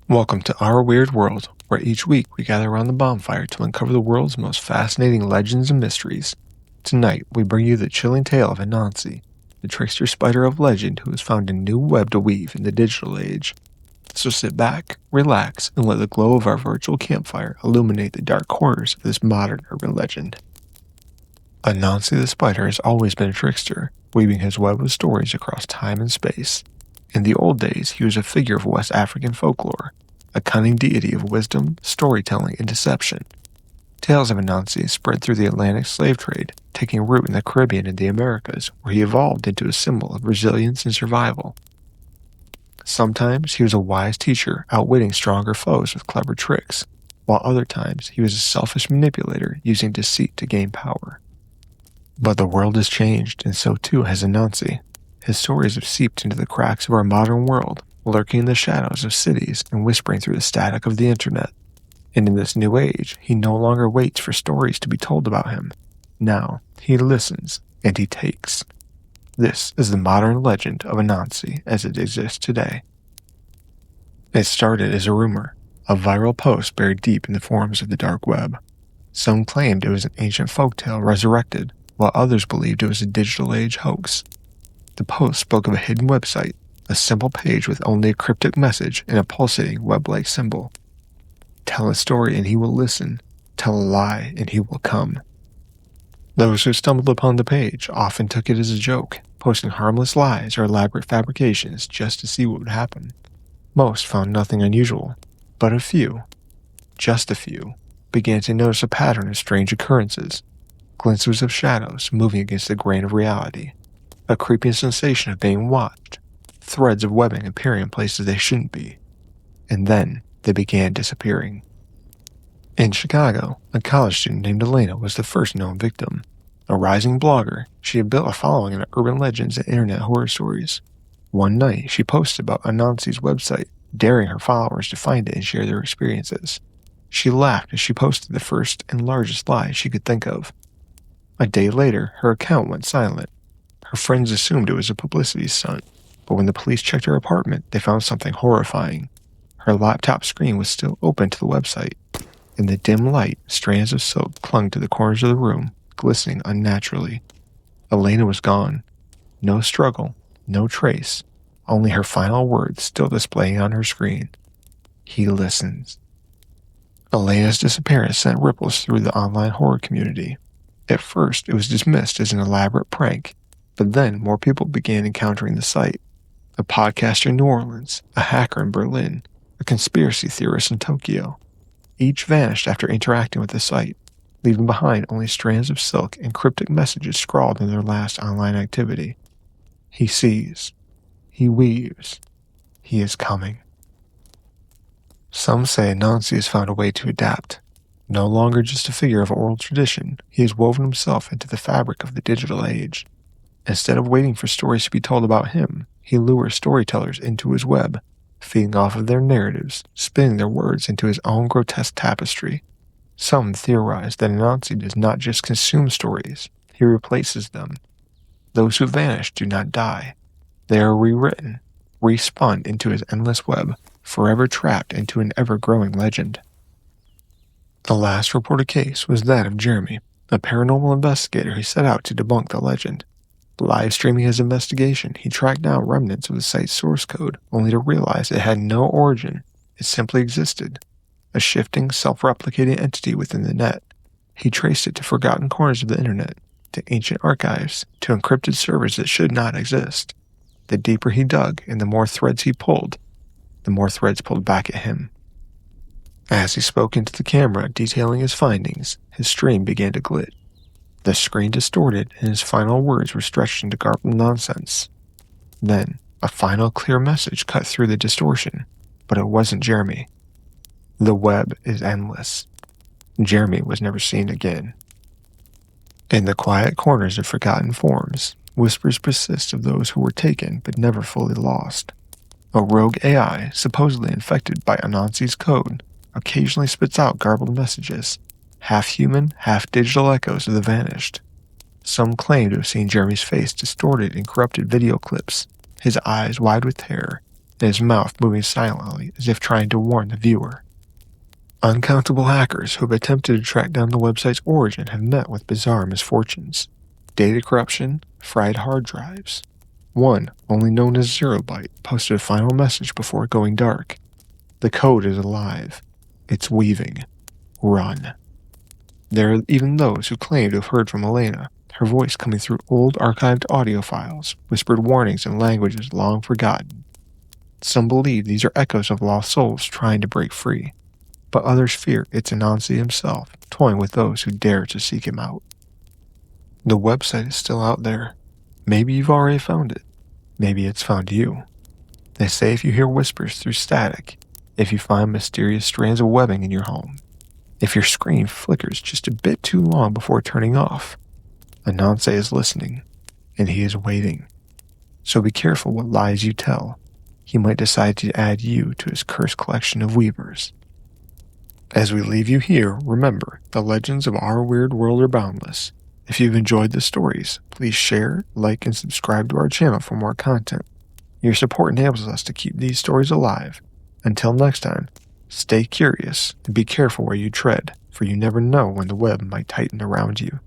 Welcome to our weird world, where each week we gather around the bonfire to uncover the world's most fascinating legends and mysteries. Tonight, we bring you the chilling tale of Anansi, the trickster spider of legend who has found a new web to weave in the digital age. So sit back, relax, and let the glow of our virtual campfire illuminate the dark corners of this modern urban legend. Anansi the Spider has always been a trickster, weaving his web of stories across time and space. In the old days, he was a figure of West African folklore, a cunning deity of wisdom, storytelling, and deception. Tales of Anansi spread through the Atlantic slave trade, taking root in the Caribbean and the Americas, where he evolved into a symbol of resilience and survival. Sometimes he was a wise teacher, outwitting stronger foes with clever tricks, while other times he was a selfish manipulator using deceit to gain power. But the world has changed, and so too has Anansi. His stories have seeped into the cracks of our modern world, lurking in the shadows of cities and whispering through the static of the internet. And in this new age, he no longer waits for stories to be told about him. Now, he listens, and he takes. This is the modern legend of Anansi as it exists today. It started as a rumor, a viral post buried deep in the forums of the dark web. Some claimed it was an ancient folktale resurrected, while others believed it was a digital age hoax. The post spoke of a hidden website, a simple page with only a cryptic message and a pulsating web-like symbol. Tell a story and he will listen. Tell a lie and he will come. Those who stumbled upon the page often took it as a joke, posting harmless lies or elaborate fabrications just to see what would happen. Most found nothing unusual, but a few, just a few, began to notice a pattern of strange occurrences, glimpses of shadows moving against the grain of reality, a creeping sensation of being watched, threads of webbing appearing in places they shouldn't be, and then they began disappearing. In Chicago, a college student named Elena was the first known victim. A rising blogger, she had built a following in urban legends and internet horror stories. One night, she posted about Anansi's website, daring her followers to find it and share their experiences. She laughed as she posted the first and largest lie she could think of. A day later, her account went silent. Her friends assumed it was a publicity stunt, but when the police checked her apartment, they found something horrifying. Her laptop screen was still open to the website. In the dim light, strands of silk clung to the corners of the room, glistening unnaturally. Elena was gone. No struggle, no trace, only her final words still displaying on her screen. He listens. Elena's disappearance sent ripples through the online horror community. At first, it was dismissed as an elaborate prank, but then more people began encountering the site. A podcaster in New Orleans, a hacker in Berlin, a conspiracy theorist in Tokyo. Each vanished after interacting with the site, leaving behind only strands of silk and cryptic messages scrawled in their last online activity. He sees. He weaves. He is coming. Some say Anansi has found a way to adapt. No longer just a figure of oral tradition, he has woven himself into the fabric of the digital age. Instead of waiting for stories to be told about him, he lures storytellers into his web, feeding off of their narratives, spinning their words into his own grotesque tapestry. Some theorize that Anansi does not just consume stories, he replaces them. Those who vanish do not die. They are rewritten, respun into his endless web, forever trapped into an ever-growing legend. The last reported case was that of Jeremy, a paranormal investigator who set out to debunk the legend. Live streaming his investigation, he tracked down remnants of the site's source code, only to realize it had no origin. It simply existed, a shifting, self-replicating entity within the net. He traced it to forgotten corners of the internet, to ancient archives, to encrypted servers that should not exist. The deeper he dug and the more threads he pulled, the more threads pulled back at him. As he spoke into the camera detailing his findings, his stream began to glitch. The screen distorted and his final words were stretched into garbled nonsense. Then, a final clear message cut through the distortion, but it wasn't Jeremy. The web is endless. Jeremy was never seen again. In the quiet corners of forgotten forums, whispers persist of those who were taken but never fully lost. A rogue AI, supposedly infected by Anansi's code, occasionally spits out garbled messages, half-human, half-digital echoes of the vanished. Some claim to have seen Jeremy's face distorted in corrupted video clips, his eyes wide with terror, his mouth moving silently as if trying to warn the viewer. Uncountable hackers who have attempted to track down the website's origin have met with bizarre misfortunes. Data corruption, fried hard drives. One, only known as Zerobyte, posted a final message before going dark. The code is alive. It's weaving. Run. There are even those who claim to have heard from Elena, her voice coming through old archived audio files, whispered warnings in languages long forgotten. Some believe these are echoes of lost souls trying to break free, but others fear it's Anansi himself, toying with those who dare to seek him out. The website is still out there. Maybe you've already found it. Maybe it's found you. They say if you hear whispers through static, if you find mysterious strands of webbing in your home, if your screen flickers just a bit too long before turning off, Anansi is listening, and he is waiting. So be careful what lies you tell. He might decide to add you to his cursed collection of weavers. As we leave you here, remember, the legends of our weird world are boundless. If you've enjoyed the stories, please share, like, and subscribe to our channel for more content. Your support enables us to keep these stories alive. Until next time, stay curious and be careful where you tread, for you never know when the web might tighten around you.